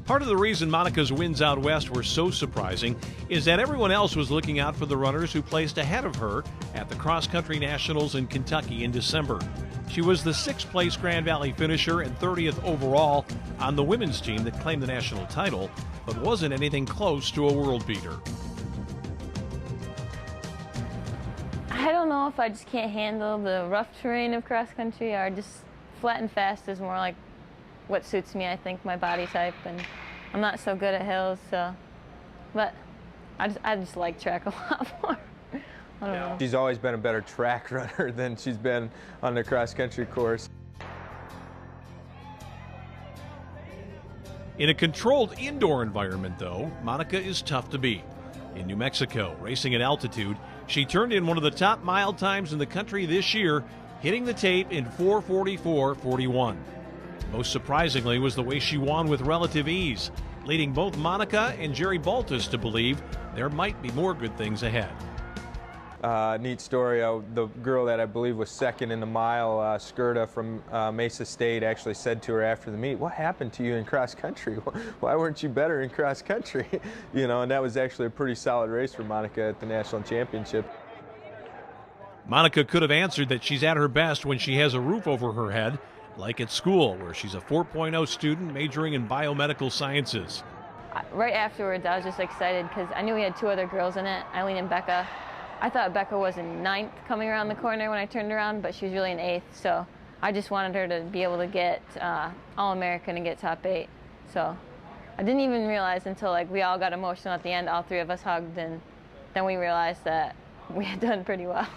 Part of the reason Monica's wins out west were so surprising is that everyone else was looking out for the runners who placed ahead of her at the Cross Country Nationals in Kentucky in December. She was the 6th place Grand Valley finisher and 30th overall on the women's team that claimed the national title, but wasn't anything close to a world beater. I don't know if I just can't handle the rough terrain of cross country, or just flat and fast is more like what suits me, I think, my body type, and I'm not so good at hills, so, but I just like track a lot more. I don't know. She's always been a better track runner than she's been on the cross country course. In a controlled indoor environment, though, Monica is tough to beat. In New Mexico, racing at altitude, she turned in one of the top mile times in the country this year, hitting the tape in 4:44.41. Most surprisingly was the way she won with relative ease, leading both Monica and Jerry Baltus to believe there might be more good things ahead. Neat story, the girl that I believe was second in the mile, Skirta from Mesa State, actually said to her after the meet, "What happened to you in cross country? Why weren't you better in cross country?" You know, and that was actually a pretty solid race for Monica at the national championship. Monica could have answered that she's at her best when she has a roof over her head, like at school, where she's a 4.0 student majoring in biomedical sciences. Right afterwards, I was just excited because I knew we had 2 other girls in it, Eileen and Becca. I thought Becca was in 9th coming around the corner when I turned around, but she was really in 8th, so I just wanted her to be able to get All-American and get top 8. So I didn't even realize until we all got emotional at the end, all 3 of us hugged, and then we realized that we had done pretty well.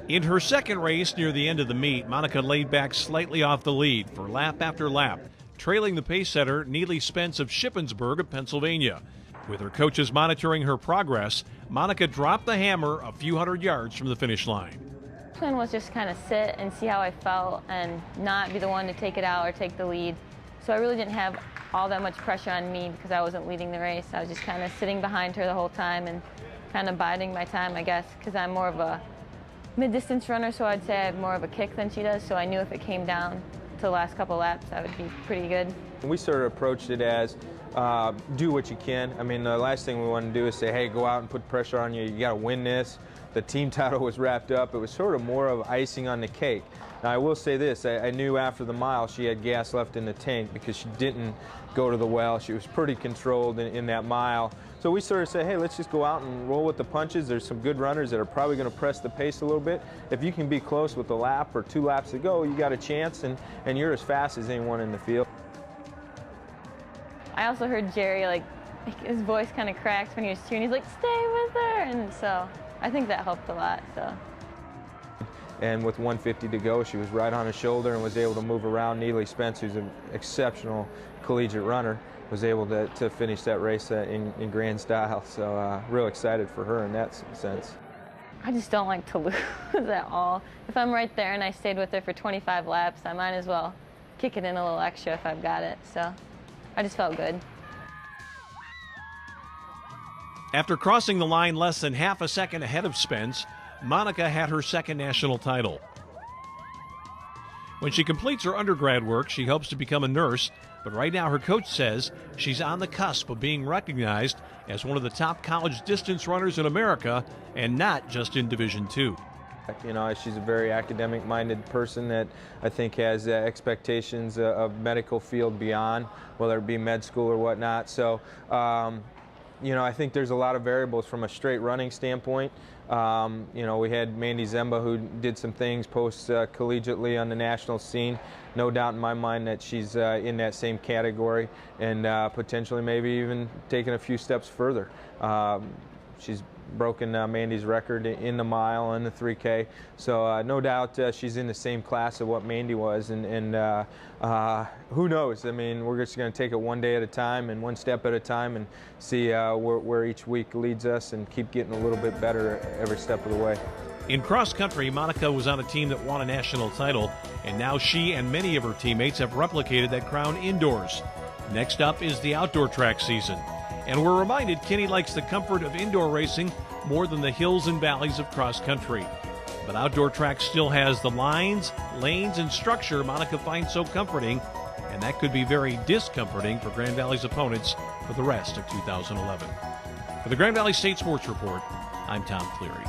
In her second race near the end of the meet, Monica laid back slightly off the lead for lap after lap, trailing the pace setter Neely Spence of Shippensburg of Pennsylvania. With her coaches monitoring her progress, Monica dropped the hammer a few hundred yards from the finish line. The plan was just kind of sit and see how I felt and not be the one to take it out or take the lead. So I really didn't have all that much pressure on me because I wasn't leading the race. I was just kind of sitting behind her the whole time and kind of biding my time, I guess, because I'm more of a mid-distance runner, so I'd say I have more of a kick than she does, so I knew if it came down to the last couple laps, I would be pretty good. We sort of approached it as do what you can. I mean, the last thing we want to do is say, hey, go out and put pressure on you. You got to win this. The team title was wrapped up. It was sort of more of icing on the cake. Now, I will say this. I knew after the mile she had gas left in the tank because she didn't go to the well. She was pretty controlled in that mile. So we sort of said, hey, let's just go out and roll with the punches. There's some good runners that are probably going to press the pace a little bit. If you can be close with a lap or 2 laps to go, you got a chance, and you're as fast as anyone in the field. I also heard Jerry, his voice kind of cracked when he was cheering. He's like, stay with her, and so I think that helped a lot. So. And with 150 to go, she was right on his shoulder and was able to move around. Neely Spence, who's an exceptional collegiate runner, was able to finish that race in grand style. So real excited for her in that sense. I just don't like to lose at all. If I'm right there and I stayed with her for 25 laps, I might as well kick it in a little extra if I've got it. So I just felt good. After crossing the line less than half a second ahead of Spence, Monica had her second national title. When she completes her undergrad work, she hopes to become a nurse, but right now her coach says she's on the cusp of being recognized as one of the top college distance runners in America, and not just in Division II. You know, she's a very academic-minded person that I think has expectations of medical field beyond, whether it be med school or whatnot. So, you know, I think there's a lot of variables from a straight running standpoint. You know, we had Mandy Zemba, who did some things post-collegiately on the national scene. No doubt in my mind that she's in that same category and potentially maybe even taking a few steps further. She's broken Mandy's record in the mile and the 3K, so no doubt she's in the same class of what Mandy was, and who knows? I mean, we're just going to take it one day at a time and one step at a time and see where each week leads us and keep getting a little bit better every step of the way. In cross country, Monica was on a team that won a national title, and now she and many of her teammates have replicated that crown indoors. Next up is the outdoor track season. And we're reminded Kinney likes the comfort of indoor racing more than the hills and valleys of cross country. But outdoor track still has the lines, lanes, and structure Monica finds so comforting and that could be very discomforting for Grand Valley's opponents for the rest of 2011. For the Grand Valley State Sports Report, I'm Tom Cleary.